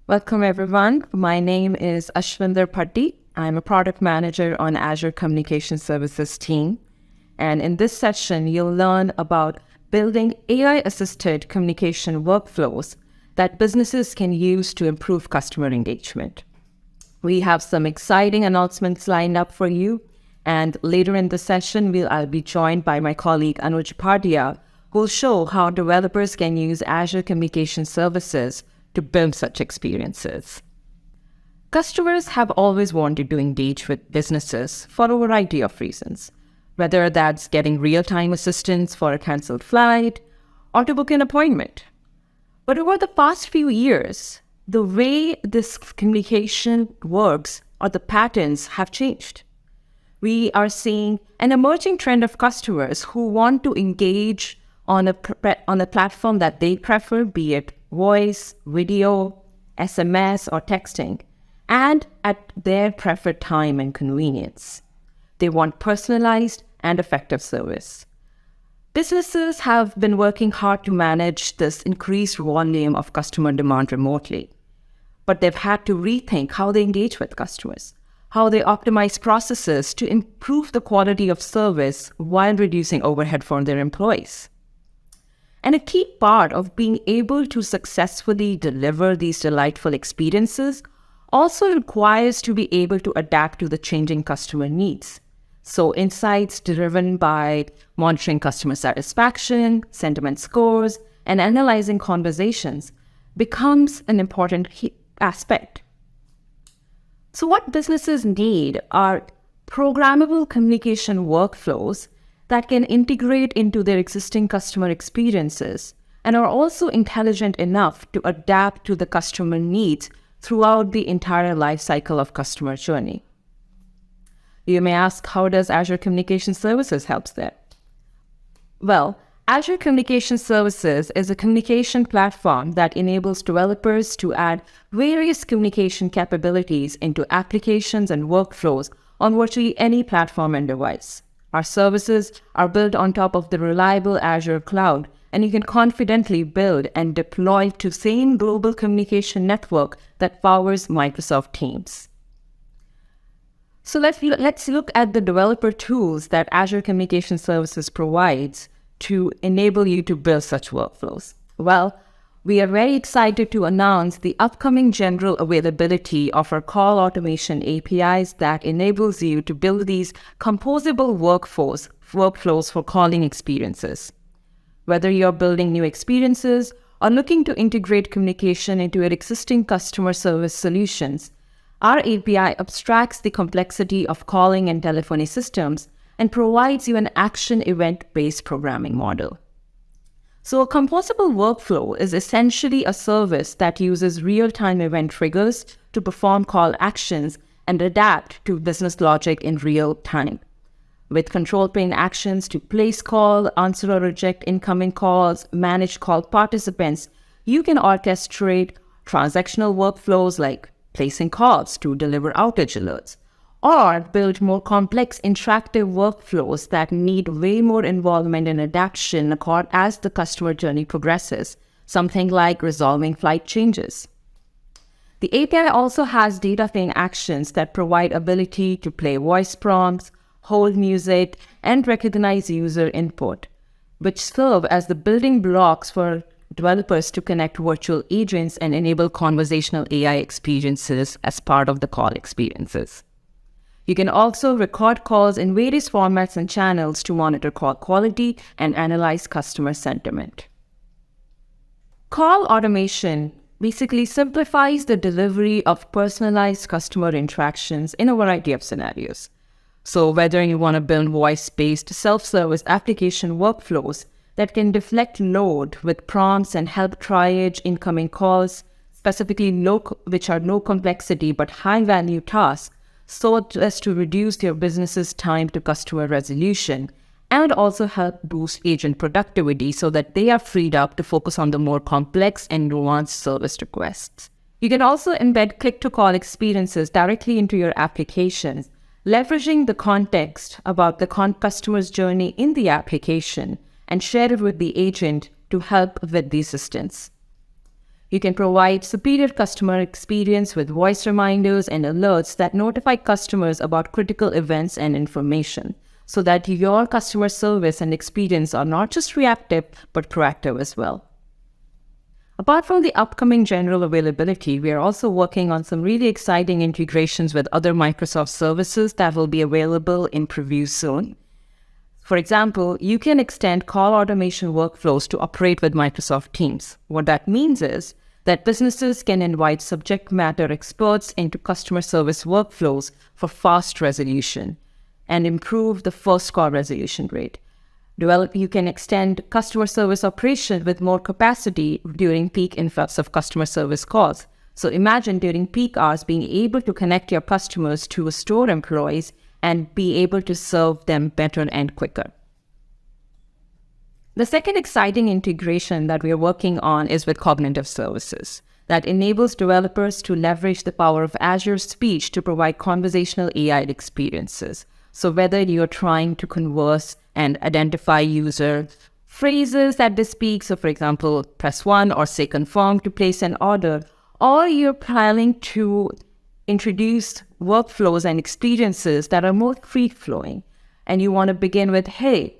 Welcome, everyone. My name is Ashwinder Patti. I'm a product manager on Azure Communication Services team. And in this session, you'll learn about building AI-assisted communication workflows that businesses can use to improve customer engagement. We have some exciting announcements lined up for you. And later in the session, I'll be joined by my colleague Anuj Pardia, who will show how developers can use Azure Communication Services to build such experiences. Customers have always wanted to engage with businesses for a variety of reasons, whether that's getting real-time assistance for a canceled flight or to book an appointment. But over the past few years, the way this communication works or the patterns have changed. We are seeing an emerging trend of customers who want to engage on a platform that they prefer, be it voice, video, SMS, or texting, and at their preferred time and convenience. They want personalized and effective service. Businesses have been working hard to manage this increased volume of customer demand remotely, but they've had to rethink how they engage with customers, how they optimize processes to improve the quality of service while reducing overhead for their employees. And a key part of being able to successfully deliver these delightful experiences also requires to be able to adapt to the changing customer needs. So insights driven by monitoring customer satisfaction, sentiment scores, and analyzing conversations becomes an important aspect. So what businesses need are programmable communication workflows that can integrate into their existing customer experiences and are also intelligent enough to adapt to the customer needs throughout the entire life cycle of customer journey. You may ask, how does Azure Communication Services help there? Well, Azure Communication Services is a communication platform that enables developers to add various communication capabilities into applications and workflows on virtually any platform and device. Our services are built on top of the reliable Azure cloud, and you can confidently build and deploy to the same global communication network that powers Microsoft Teams. So let's look at the developer tools that Azure Communication Services provides to enable you to build such workflows. Well, we are very excited to announce the upcoming general availability of our call automation APIs that enables you to build these composable workflows for calling experiences. Whether you're building new experiences or looking to integrate communication into your existing customer service solutions, our API abstracts the complexity of calling and telephony systems and provides you an action event-based programming model. So a composable workflow is essentially a service that uses real-time event triggers to perform call actions and adapt to business logic in real time. With control plane actions to place call, answer or reject incoming calls, manage call participants, you can orchestrate transactional workflows like placing calls to deliver outage alerts, or build more complex interactive workflows that need way more involvement and adaptation as the customer journey progresses, something like resolving flight changes. The API also has data plane actions that provide ability to play voice prompts, hold music, and recognize user input, which serve as the building blocks for developers to connect virtual agents and enable conversational AI experiences as part of the call experiences. You can also record calls in various formats and channels to monitor call quality and analyze customer sentiment. Call automation basically simplifies the delivery of personalized customer interactions in a variety of scenarios. So whether you want to build voice-based self-service application workflows that can deflect load with prompts and help triage incoming calls, specifically which are low complexity but high-value tasks, so as to reduce your business's time to customer resolution, and also help boost agent productivity so that they are freed up to focus on the more complex and nuanced service requests. You can also embed click-to-call experiences directly into your applications, leveraging the context about the customer's journey in the application and share it with the agent to help with the assistance. You can provide superior customer experience with voice reminders and alerts that notify customers about critical events and information, so that your customer service and experience are not just reactive, but proactive as well. Apart from the upcoming general availability, we are also working on some really exciting integrations with other Microsoft services that will be available in preview soon. For example, you can extend call automation workflows to operate with Microsoft Teams. What that means is that businesses can invite subject matter experts into customer service workflows for fast resolution and improve the first call resolution rate. You can extend customer service operations with more capacity during peak influx of customer service calls. So imagine during peak hours being able to connect your customers to store employees and be able to serve them better and quicker. The second exciting integration that we are working on is with cognitive services that enables developers to leverage the power of Azure Speech to provide conversational AI experiences. So whether you're trying to converse and identify user phrases that they speak, so for example, press 1 or say confirm to place an order, or you're planning to introduce workflows and experiences that are more free-flowing, and you want to begin with, hey,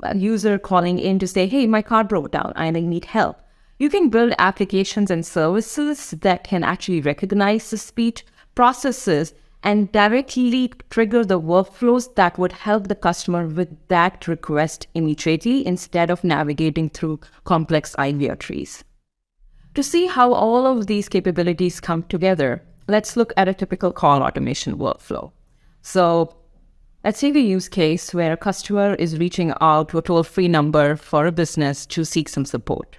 a user calling in to say, hey, my car broke down, I need help. You can build applications and services that can actually recognize the speech processes and directly trigger the workflows that would help the customer with that request immediately instead of navigating through complex idea trees. To see how all of these capabilities come together, let's look at a typical call automation workflow. So let's take a use case where a customer is reaching out to a toll-free number for a business to seek some support.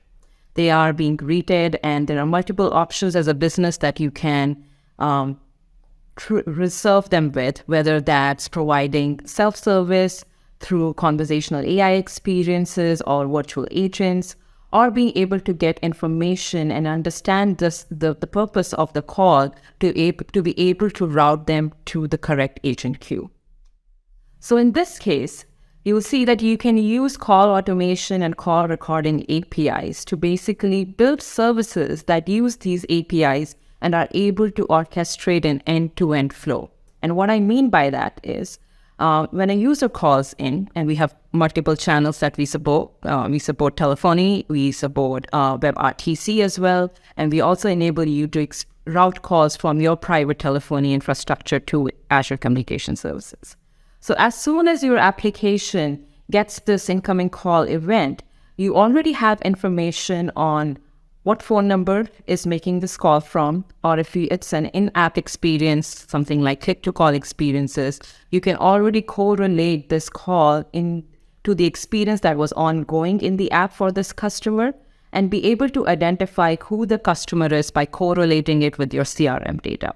They are being greeted, and there are multiple options as a business that you can reserve them with, whether that's providing self-service through conversational AI experiences or virtual agents, or being able to get information and understand the purpose of the call to be able to route them to the correct agent queue. So in this case, you will see that you can use call automation and call recording APIs to basically build services that use these APIs and are able to orchestrate an end-to-end flow. And what I mean by that is, when a user calls in, and we have multiple channels that we support telephony, we support WebRTC as well, and we also enable you to route calls from your private telephony infrastructure to Azure Communication Services. So as soon as your application gets this incoming call event, you already have information on what phone number is making this call from, or if it's an in-app experience, something like click-to-call experiences, you can already correlate this call into the experience that was ongoing in the app for this customer and be able to identify who the customer is by correlating it with your CRM data.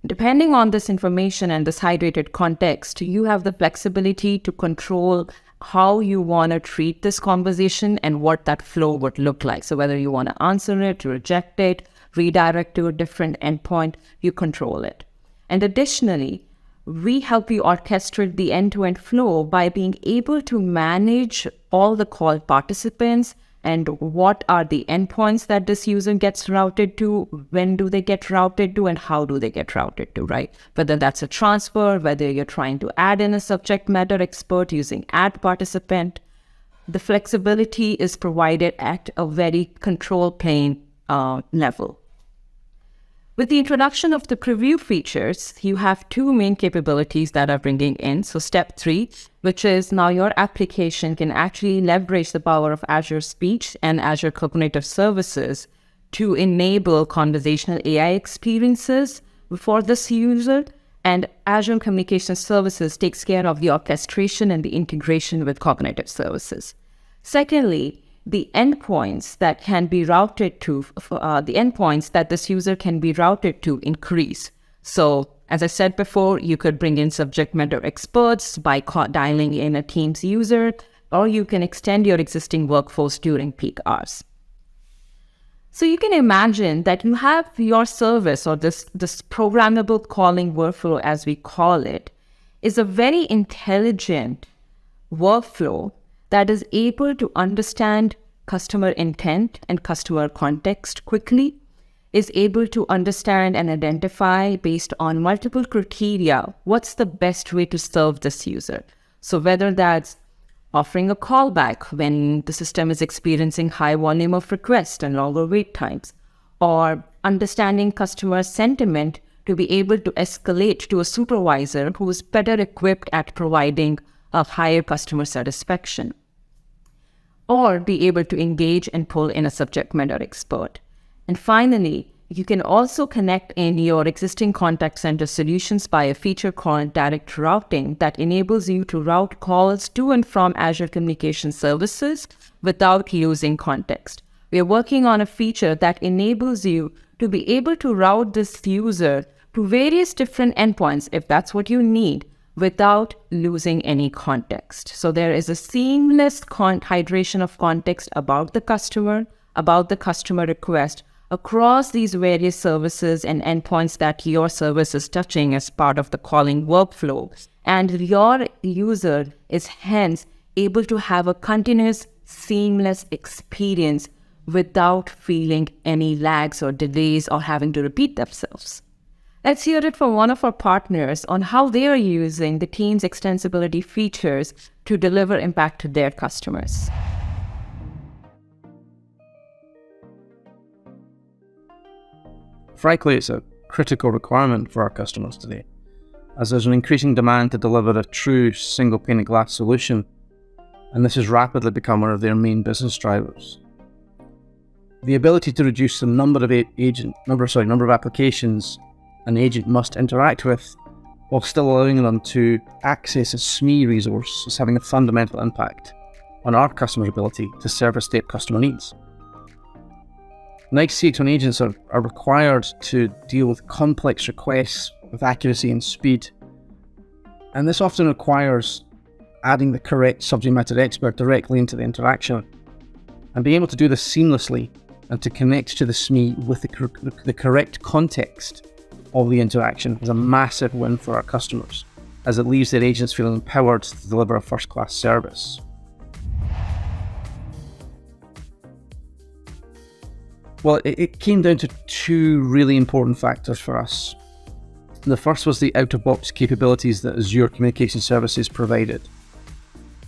Depending on this information and this hydrated context, you have the flexibility to control how you want to treat this conversation and what that flow would look like. So whether you want to answer it, reject it, redirect to a different endpoint, you control it. And additionally, we help you orchestrate the end-to-end flow by being able to manage all the call participants and what are the endpoints that this user gets routed to, when do they get routed to, and how do they get routed to, right? Whether that's a transfer, whether you're trying to add in a subject matter expert using add participant, the flexibility is provided at a very control plane level. With the introduction of the preview features, you have two main capabilities that are bringing in. So step 3, which is now your application can actually leverage the power of Azure Speech and Azure Communication Services to enable conversational AI experiences for this user. And Azure Communication Services takes care of the orchestration and the integration with cognitive services. Secondly, the endpoints that can be routed to, the endpoints that this user can be routed to increase. So as I said before, you could bring in subject matter experts by dialing in a Teams user, or you can extend your existing workforce during peak hours. So you can imagine that you have your service, or this programmable calling workflow, as we call it, is a very intelligent workflow that is able to understand customer intent and customer context quickly, is able to understand and identify based on multiple criteria what's the best way to serve this user. So whether that's offering a callback when the system is experiencing high volume of requests and longer wait times, or understanding customer sentiment to be able to escalate to a supervisor who is better equipped at providing a higher customer satisfaction, or be able to engage and pull in a subject matter expert. And finally, you can also connect in your existing contact center solutions by a feature called direct routing that enables you to route calls to and from Azure Communication Services without losing context. We are working on a feature that enables you to be able to route this user to various different endpoints if that's what you need without losing any context. So there is a seamless hydration of context about the customer request across these various services and endpoints that your service is touching as part of the calling workflow. And your user is hence able to have a continuous, seamless experience without feeling any lags or delays or having to repeat themselves. Let's hear it from one of our partners on how they are using the Teams extensibility features to deliver impact to their customers. Frankly, it's a critical requirement for our customers today, as there's an increasing demand to deliver a true single pane of glass solution, and this has rapidly become one of their main business drivers. The ability to reduce the number of applications an agent must interact with, while still allowing them to access a SME resource, is having a fundamental impact on our customers' ability to service their customer needs. NICE CX1 agents are required to deal with complex requests with accuracy and speed, and this often requires adding the correct subject matter expert directly into the interaction, and being able to do this seamlessly and to connect to the SME with the correct context of the interaction is a massive win for our customers, as it leaves their agents feeling empowered to deliver a first-class service. Well, it came down to two really important factors for us. The first was the out-of-box capabilities that Azure Communication Services provided.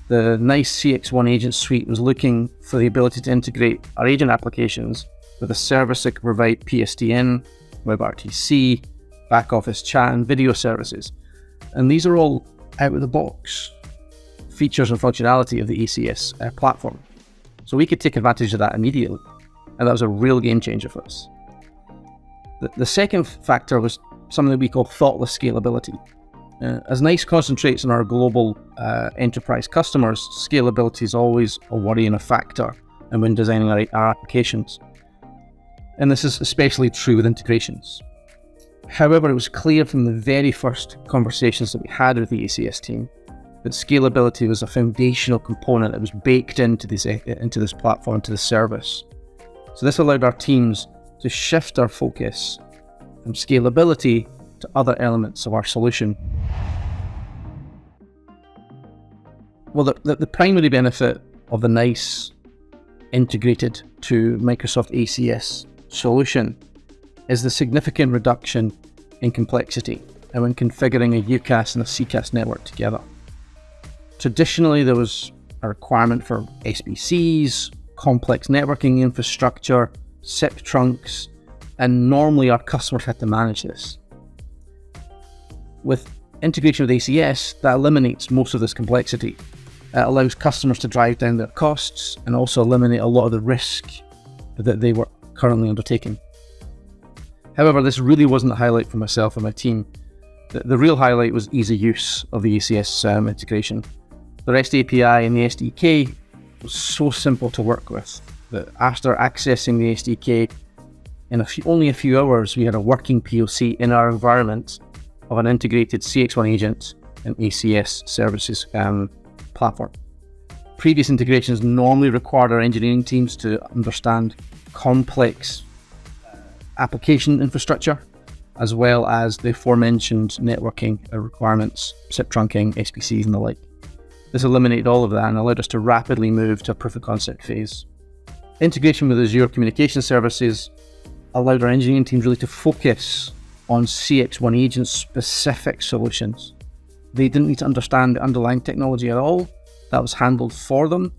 The NICE CX1 Agent Suite was looking for the ability to integrate our agent applications with a service that could provide PSTN, WebRTC, back-office chat and video services. And these are all out-of-the-box features and functionality of the ACS platform. So we could take advantage of that immediately. And that was a real game changer for us. The second factor was something that we call thoughtless scalability. As NICE concentrates on our global enterprise customers, scalability is always a worry and a factor when designing our applications. And this is especially true with integrations. However, it was clear from the very first conversations that we had with the ACS team that scalability was a foundational component that was baked into this platform, to the service. So this allowed our teams to shift our focus from scalability to other elements of our solution. Well, the primary benefit of the NICE integrated to Microsoft ACS solution is the significant reduction in complexity and when configuring a UCaaS and a CCaaS network together. Traditionally, there was a requirement for SBCs, complex networking infrastructure, SIP trunks, and normally our customers had to manage this. With integration with ACS, that eliminates most of this complexity. It allows customers to drive down their costs and also eliminate a lot of the risk that they were currently undertaking. However, this really wasn't the highlight for myself and my team. The real highlight was easy use of the ACS integration. The REST API and the SDK was so simple to work with that after accessing the SDK, in only a few hours, we had a working POC in our environment of an integrated CX1 agent and ACS services platform. Previous integrations normally required our engineering teams to understand complex application infrastructure, as well as the aforementioned networking requirements, SIP trunking, SBCs and the like. This eliminated all of that and allowed us to rapidly move to a proof of concept phase. Integration with Azure Communication Services allowed our engineering teams really to focus on CX1 agent specific solutions. They didn't need to understand the underlying technology at all. That was handled for them.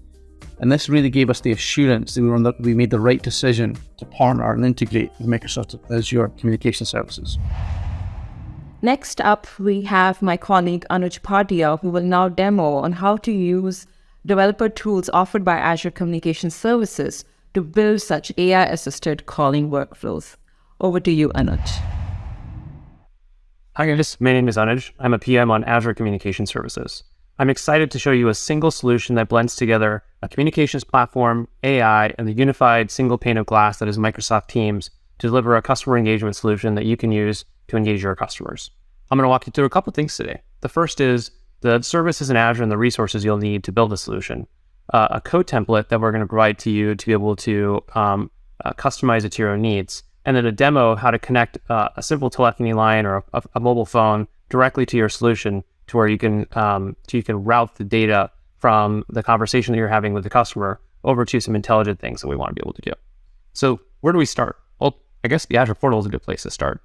And this really gave us the assurance that we made the right decision to partner and integrate with Microsoft Azure Communication Services. Next up, we have my colleague Anuj Bhatia, who will now demo on how to use developer tools offered by Azure Communication Services to build such AI-assisted calling workflows. Over to you, Anuj. Hi guys, my name is Anuj. I'm a PM on Azure Communication Services. I'm excited to show you a single solution that blends together a communications platform, AI, and the unified single pane of glass that is Microsoft Teams to deliver a customer engagement solution that you can use to engage your customers. I'm going to walk you through a couple things today. The first is the services in Azure and the resources you'll need to build a solution, a code template that we're going to provide to you to be able to customize it to your own needs, and then a demo of how to connect a simple telephony line or a mobile phone directly to your solution to where you can route the data from the conversation that you're having with the customer over to some intelligent things that we want to be able to do. So where do we start? Well, I guess the Azure portal is a good place to start.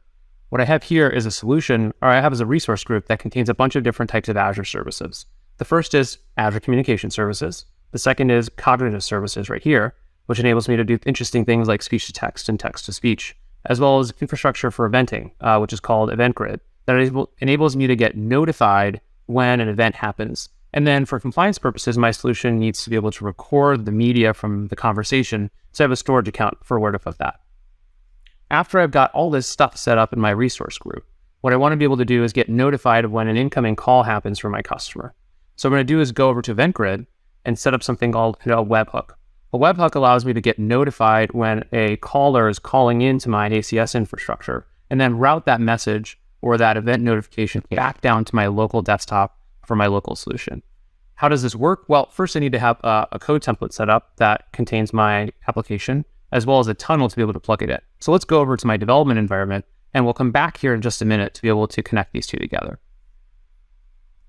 What I have here is a solution, or I have as a resource group that contains a bunch of different types of Azure services. The first is Azure Communication Services. The second is Cognitive Services right here, which enables me to do interesting things like speech to text and text to speech, as well as infrastructure for eventing, which is called Event Grid, that enables me to get notified when an event happens. And then for compliance purposes, my solution needs to be able to record the media from the conversation, so I have a storage account for Word of that. After I've got all this stuff set up in my resource group, what I want to be able to do is get notified of when an incoming call happens from my customer. So what I'm going to do is go over to Event Grid and set up something called a webhook. A webhook allows me to get notified when a caller is calling into my ACS infrastructure and then route that message or that event notification back down to my local desktop for my local solution. How does this work? Well, first I need to have a code template set up that contains my application, as well as a tunnel to be able to plug it in. So let's go over to my development environment, and we'll come back here in just a minute to be able to connect these two together.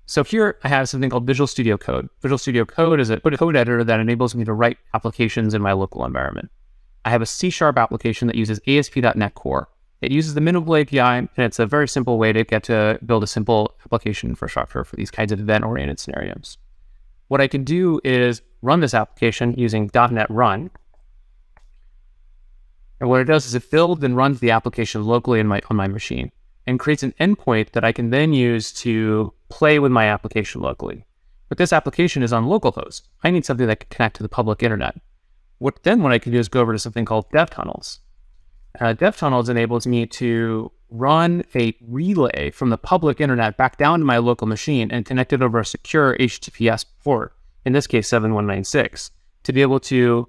So here I have something called Visual Studio Code. Visual Studio Code is a code editor that enables me to write applications in my local environment. I have a C# application that uses ASP.NET Core. It uses the Minimal API, and it's a very simple way to get to build a simple application infrastructure for these kinds of event-oriented scenarios. What I can do is run this application using .NET Run. And what it does is it builds and runs the application locally on my machine and creates an endpoint that I can then use to play with my application locally. But this application is on localhost. I need something that can connect to the public internet. What I can do is go over to something called DevTunnels. DevTunnels enables me to run a relay from the public internet back down to my local machine and connect it over a secure HTTPS port, in this case 7196, to be able to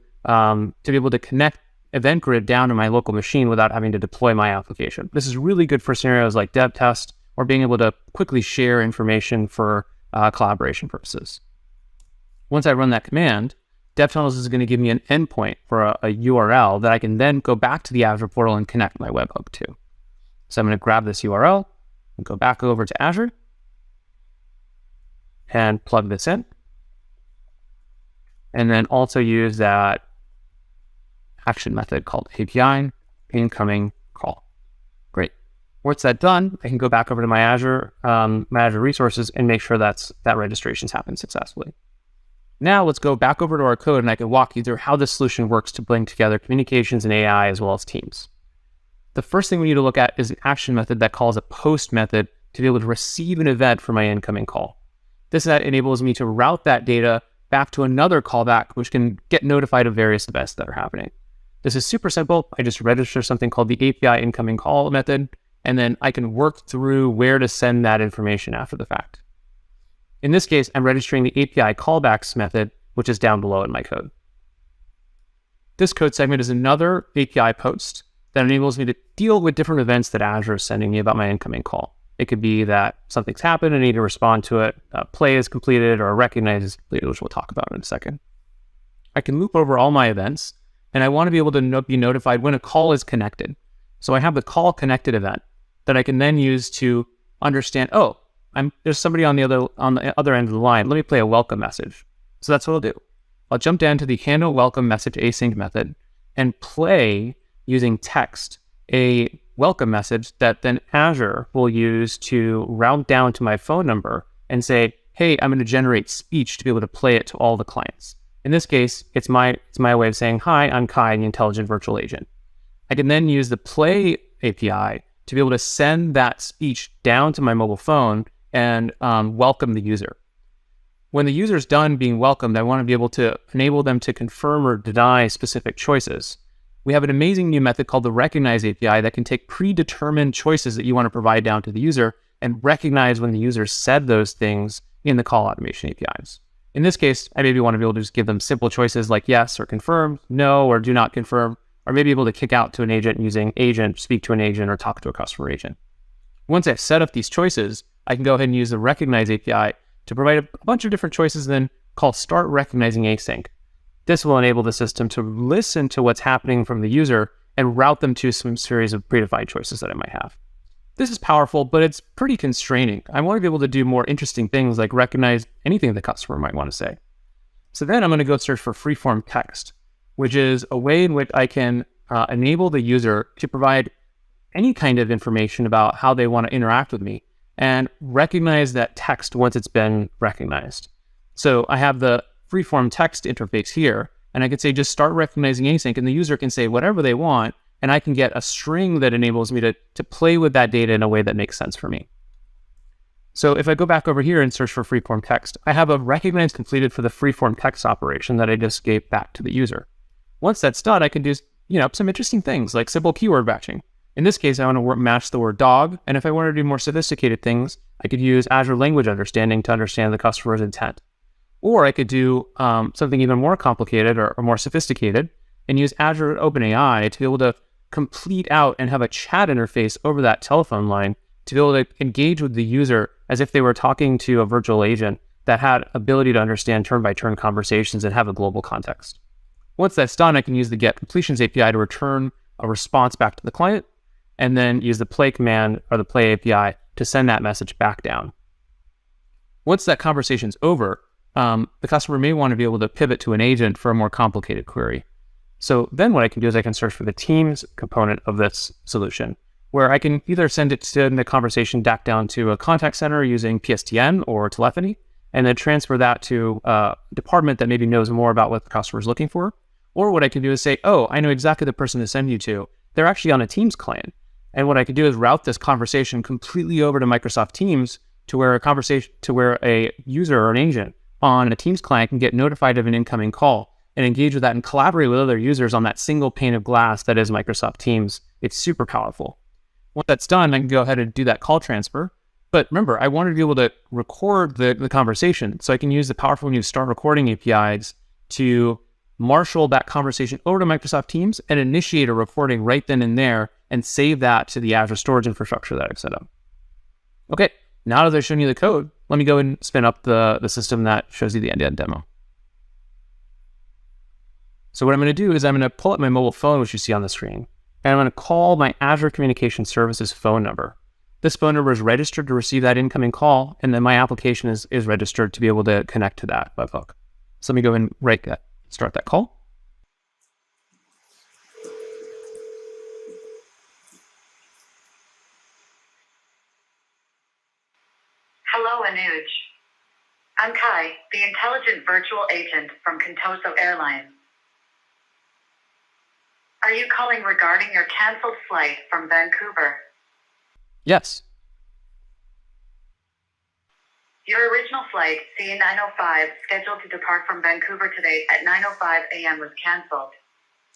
connect Event Grid down to my local machine without having to deploy my application. This is really good for scenarios like dev test or being able to quickly share information for collaboration purposes. Once I run that command, DevTunnels is going to give me an endpoint for a URL that I can then go back to the Azure portal and connect my webhook to. So I'm going to grab this URL and go back over to Azure and plug this in. And then also use that action method called API incoming call. Great. Once that's done, I can go back over to my Azure resources and make sure that registration's happened successfully. Now let's go back over to our code, and I can walk you through how this solution works to bring together communications and AI as well as Teams. The first thing we need to look at is an action method that calls a post method to be able to receive an event for my incoming call. This enables me to route that data back to another callback, which can get notified of various events that are happening. This is super simple. I just register something called the API incoming call method, and then I can work through where to send that information after the fact. In this case, I'm registering the API callbacks method, which is down below in my code. This code segment is another API post that enables me to deal with different events that Azure is sending me about my incoming call. It could be that something's happened, I need to respond to it, a play is completed, or a recognize is completed, which we'll talk about in a second. I can loop over all my events, and I want to be able to be notified when a call is connected. So I have the call connected event that I can then use to understand, oh, there's somebody on the other end of the line. Let me play a welcome message. So that's what I'll do. I'll jump down to the handle welcome message async method and play using text a welcome message that then Azure will use to route down to my phone number and say, hey, I'm going to generate speech to be able to play it to all the clients. In this case, it's my way of saying, hi, I'm Kai, the intelligent virtual agent. I can then use the play API to be able to send that speech down to my mobile phone and welcome the user. When the user's done being welcomed, I want to be able to enable them to confirm or deny specific choices. We have an amazing new method called the Recognize API that can take predetermined choices that you want to provide down to the user and recognize when the user said those things in the call automation APIs. In this case, I maybe want to be able to just give them simple choices like yes or confirm, no or do not confirm, or maybe able to kick out to an agent using agent, speak to an agent, or talk to a customer agent. Once I've set up these choices, I can go ahead and use the Recognize API to provide a bunch of different choices, then call Start Recognizing Async. This will enable the system to listen to what's happening from the user and route them to some series of predefined choices that I might have. This is powerful, but it's pretty constraining. I want to be able to do more interesting things like recognize anything the customer might want to say. So then I'm going to go search for freeform text, which is a way in which I can enable the user to provide any kind of information about how they want to interact with me and recognize that text once it's been recognized. So I have the freeform text interface here, and I could say just start recognizing async, and the user can say whatever they want, and I can get a string that enables me to play with that data in a way that makes sense for me. So if I go back over here and search for freeform text, I have a recognize completed for the freeform text operation that I just gave back to the user. Once that's done, I can do some interesting things like simple keyword matching. In this case, I want to match the word dog, and if I want to do more sophisticated things, I could use Azure Language Understanding to understand the customer's intent. Or I could do something even more complicated or more sophisticated and use Azure OpenAI to be able to complete out and have a chat interface over that telephone line to be able to engage with the user as if they were talking to a virtual agent that had ability to understand turn-by-turn conversations and have a global context. Once that's done, I can use the Get Completions API to return a response back to the client, and then use the play command or the play API to send that message back down. Once that conversation's over, the customer may want to be able to pivot to an agent for a more complicated query. So then what I can do is I can search for the Teams component of this solution, where I can either send the conversation back down to a contact center using PSTN or telephony, and then transfer that to a department that maybe knows more about what the customer is looking for. Or what I can do is say, oh, I know exactly the person to send you to. They're actually on a Teams client. And what I could do is route this conversation completely over to Microsoft Teams to where a user or an agent on a Teams client can get notified of an incoming call and engage with that and collaborate with other users on that single pane of glass that is Microsoft Teams. It's super powerful. Once that's done, I can go ahead and do that call transfer. But remember, I want to be able to record the conversation. So I can use the powerful new Start Recording APIs to marshal that conversation over to Microsoft Teams and initiate a recording right then and there and save that to the Azure storage infrastructure that I've set up. Okay, now that I've shown you the code, let me go and spin up the system that shows you the end-to-end demo. So what I'm going to do is I'm going to pull up my mobile phone, which you see on the screen, and I'm going to call my Azure Communication Services phone number. This phone number is registered to receive that incoming call, and then my application is registered to be able to connect to that webhook. So let me go and start that call. Hello, Anuj. I'm Kai, the intelligent virtual agent from Contoso Airlines. Are you calling regarding your canceled flight from Vancouver? Yes. Your original flight, C905, scheduled to depart from Vancouver today at 9:05 a.m. was canceled.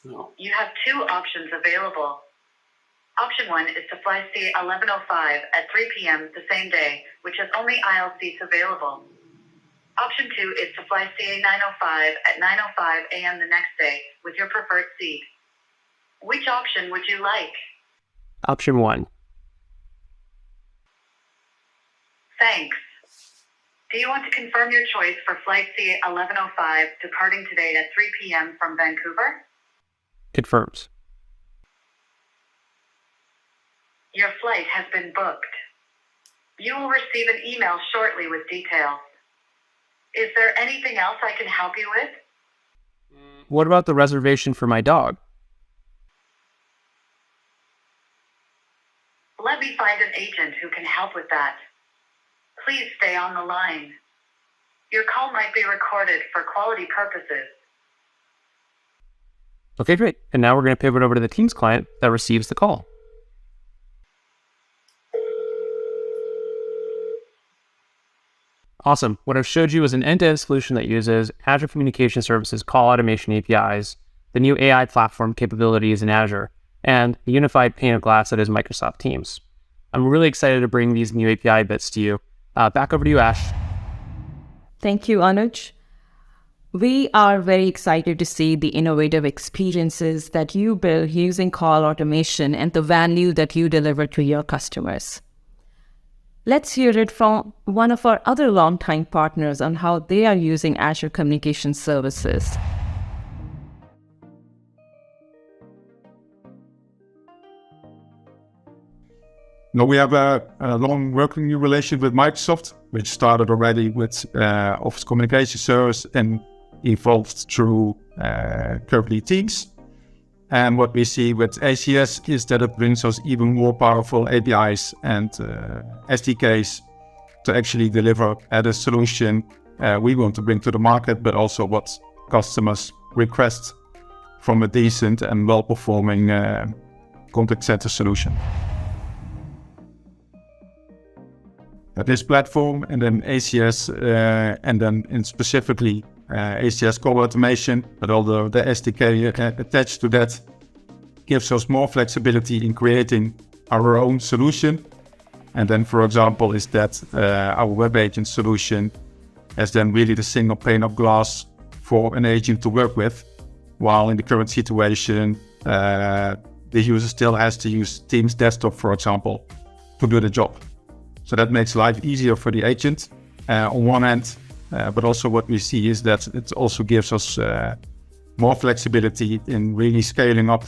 No. You have two options available. Option 1 is to fly C1105 at 3 p.m. the same day, which has only aisle seats available. Option 2 is to fly CA905 at 9:05 a.m. the next day with your preferred seat. Which option would you like? Option 1. Thanks. Do you want to confirm your choice for flight CA1105 departing today at 3 p.m. from Vancouver? Confirms. Your flight has been booked. You will receive an email shortly with details. Is there anything else I can help you with? what about the reservation for my dog? Let me find an agent who can help with that. Please stay on the line. Your call might be recorded for quality purposes. Okay, great. And now we're going to pivot over to the Teams client that receives the call. Awesome. What I've showed you is an end-to-end solution that uses Azure Communication Services call automation APIs, the new AI platform capabilities in Azure, and the unified pane of glass that is Microsoft Teams. I'm really excited to bring these new API bits to you. Back over to you, Ash. Thank you, Anuj. We are very excited to see the innovative experiences that you build using call automation and the value that you deliver to your customers. Let's hear it from one of our other longtime partners on how they are using Azure Communication Services. Now, we have a long working relationship with Microsoft, which started already with Office Communication Service and evolved through currently Teams. And what we see with ACS is that it brings us even more powerful APIs and SDKs to actually deliver at a solution we want to bring to the market, but also what customers request from a decent and well-performing contact center solution. This platform and then ACS and then specifically ACS call automation, but all the SDK attached to that gives us more flexibility in creating our own solution. And then, for example, is that our web agent solution as then really the single pane of glass for an agent to work with, while in the current situation, the user still has to use Teams desktop, for example, to do the job. So that makes life easier for the agent on one end, but also what we see is that it also gives us more flexibility in really scaling up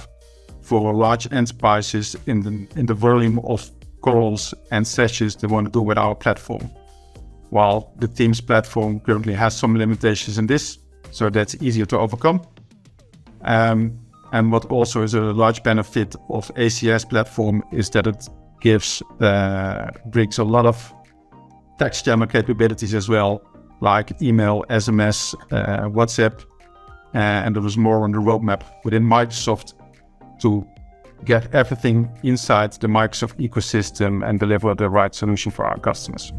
for large enterprises in the volume of calls and sessions they want to do with our platform. While the Teams platform currently has some limitations in this, so that's easier to overcome. And what also is a large benefit of ACS platform is that it brings a lot of text channel capabilities as well, like email, SMS, WhatsApp, and there was more on the roadmap within Microsoft to get everything inside the Microsoft ecosystem and deliver the right solution for our customers.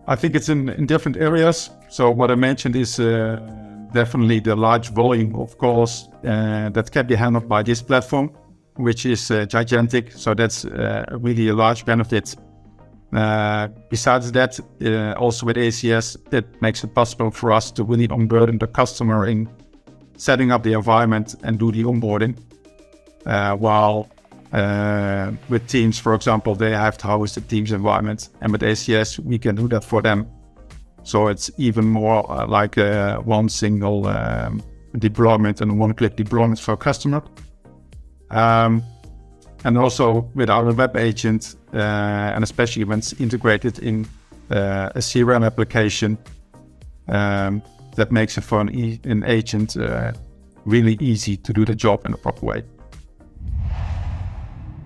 I think it's in different areas. So what I mentioned is definitely the large volume of calls that can be handled by this platform, which is gigantic. So that's really a large benefit. Besides that, also with ACS, it makes it possible for us to really unburden the customer in setting up the environment and do the onboarding. While with Teams, for example, they have to host the Teams environment, and with ACS, we can do that for them. So it's even more like one single deployment and one-click deployment for a customer. And also with our web agent, and especially when it's integrated in a CRM application, that makes it for an agent really easy to do the job in a proper way.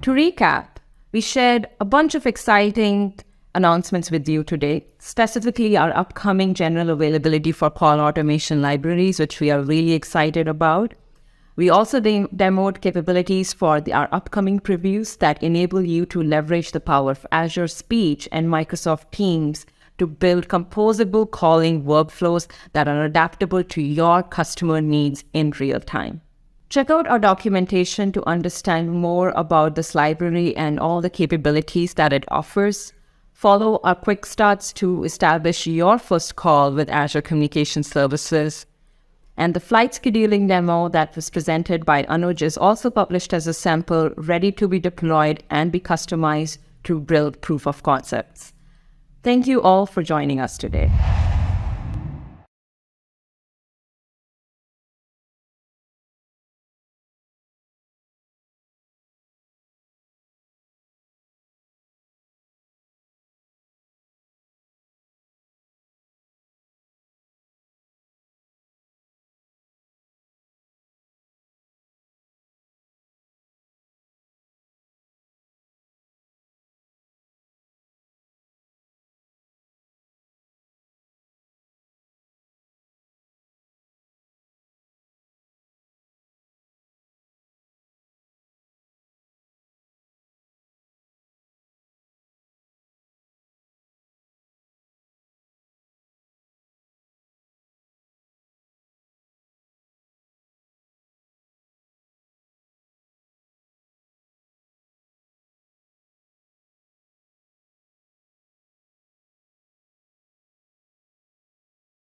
To recap, we shared a bunch of exciting announcements with you today, specifically our upcoming general availability for call automation libraries, which we are really excited about. We also demoed capabilities for our upcoming previews that enable you to leverage the power of Azure Speech and Microsoft Teams to build composable calling workflows that are adaptable to your customer needs in real time. Check out our documentation to understand more about this library and all the capabilities that it offers. Follow our quick starts to establish your first call with Azure Communication Services. And the flight scheduling demo that was presented by Anuj is also published as a sample, ready to be deployed and be customized to build proof of concepts. Thank you all for joining us today.